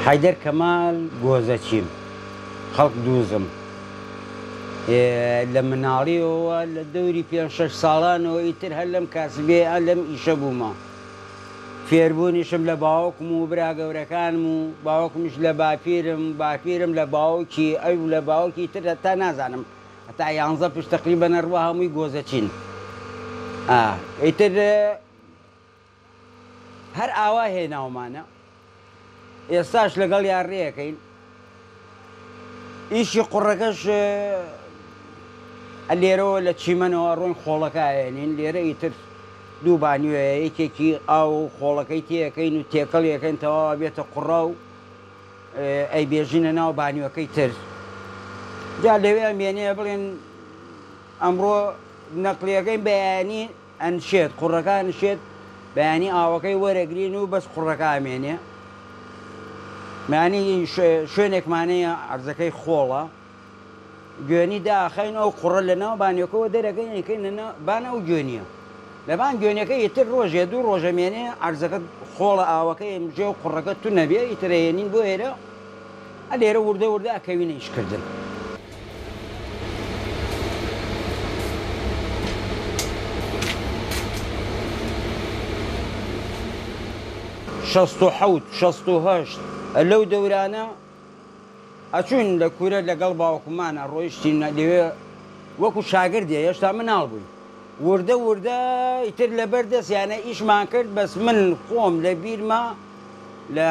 حیدەر کەمال گۆزەچیم خەڵک دووزم لە مناڵیەوە لە دەوری 5-6 ساڵانەوە ئیتر هەر لەم کاسبێ لەم ئیشە بوومە فێربوونیشم لە باوکم و برا گەورەکانم و باوکمیش لە باپیرم لە باوکی ئەو لە باوکی تر تا نازانم هەتا 11 پشت تقریبەن ڕوا هەمووی گۆزەچین ئیتر هەر ئاوا هێناومانە ئێستاش لەگەڵ یاڕێەکەین ئیشی قوڕەکەش لێرەوە لە چیمەنەوە ڕۆین خۆڵەکەهێنین لێرە ئیتر دوو بانیوەیە یەکێکی ئاو خۆڵەکەی تێەکەین و تێکەڵیەکەین تەواوە بێتە قوڕا و ئەی بێژینە ناو بانیوەکەی تر جا لەوێ ئەمێنەیە بڵێن ئەمڕۆ نەقلیەکەی بەیانی ئەنشێت قوڕەکە ئەنشێت بەیانی ئاوەکەی وەرەگرین و بەس قوڕەکە ئەمێنێ معنی شوێنێکمانەیە عەرزەکەی خۆڵە گوێنی داخەین ئەو قوڕە لەناو بانیۆکەوە دەرەکەین ئەیکەین بانە و گوێنیە لەبان گوێنەکە ئیتر ڕۆژێ دوو ڕۆژەمێنێ عەرزەکە خۆڵە ئاوەکەی ئەمژێ و قوڕەکە تو نەبێ ئیترەیەنین بۆ ئێرە لێرە وردە وردە ئەکەوینە ئیشکردن شەست و حەوت شەست و هەشت لەو دەورانە ئەچوون لە کورە لەگەڵ باوکمانە ڕۆیشتین لەوێ وەکو شاگردێ هێشتا مناڵ بووین وردە وردە ئیتر لەبەر دەستیانە ئیشمان کرد بەس من خۆم لە بیرما لە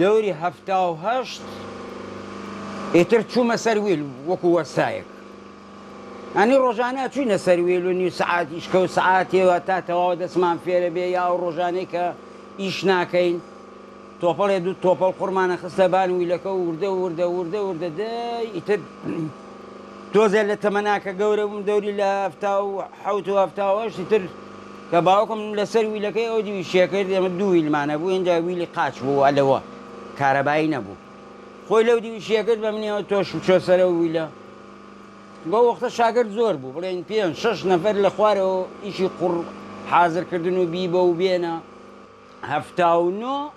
دەوری 78 ئیتر چوومە سەرویل وەکو وەستایەک ئەنی ڕۆژانە چوینە سەرویل و نی سەعات ئیشکە و سەعاتێوە تا تەواو دەستمان فێرە بێ یا ڕۆژانەی کە ئیش ناکەین تۆپەڵێ دوو تۆپەڵ قورمانە خستە بان ویلەکە و وردە دەی ئیتر تۆزێ لە تەمەناکە گەورە بووم دەوری لە 1970 تر کە باوکم لەسەر ویلەکەی ئەو دیویشیە کرد ئێمە دوو ویلمانە بوو اینجا ویلی قاچ بوو ئەلەوە کارەبایی نەبوو خۆی لەو دیویشیە کرد بە منیەوە تۆش چۆ سەرە ویلە بۆ وەختە شاگرد زۆر بوو بڵێن 5-6 نەفەر لە خوارەوە ئیشی قوڕ حازرکردن و بی بە و بێنە 79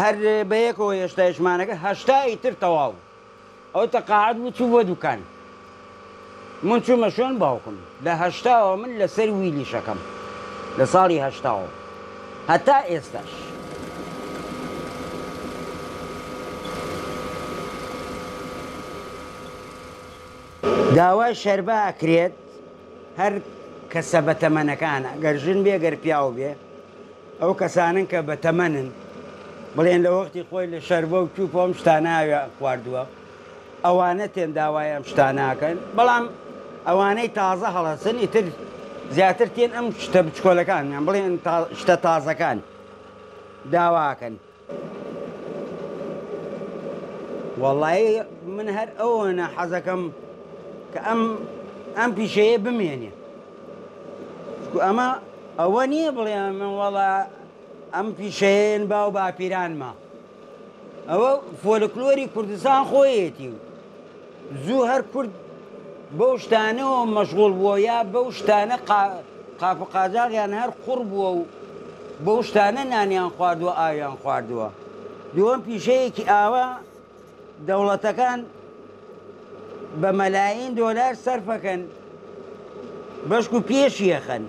هەر بەیەکەوە هێشتا هێشمانەکە 80 ئیتر تەواو ئەو تەقاعد بوو چوو بۆ دوکان من چوومە شوێن باوکم لە 80ەوە من لەسەر ویلی شەکەم لە ساڵی 80ەوە هەتا ئێستاش داوای شەربە ئەکرێت هەر کەسە بەتەمەنەکانە گەر ژن بێ گەر پیاو بێ ئەو کەسانن کە بەتەمەنن بڵێن لە وەختی خۆی لە شەربە و چووپۆ ئەم شتاناوێ خواردووە ئەوانە تێن داوای ئەم شتاناکەن بەڵام ئەوانەی تازە هەڵەسن ئیتر زیاتر تێن ئەم شتە بچکۆلەکانیان بڵێن شتە تازەکان داواکەن وەڵڵی من هەر ئەوەنە حەزەکەم کە ئەم پیشەیە بمێنێ ئەمە ئەوە نییە بڵێ من وەڵا ئەم پیشەیەن باو باپیرانمە ئەوە فۆلکلۆری کوردستان خۆیەتی زوو هەر کورد بەو شتانەوە مەشغوڵ بووە یا بەو شتانە قاپە قاجاغیان هەر قوڕ بووە و بەو شتانە نانیان خواردووە ئاویان خواردووە دووەم پیشەیەکی ئاوا دەوڵەتەکان بە مەلایین دۆلار سەرفەکەن بەشک و پێشیەخەن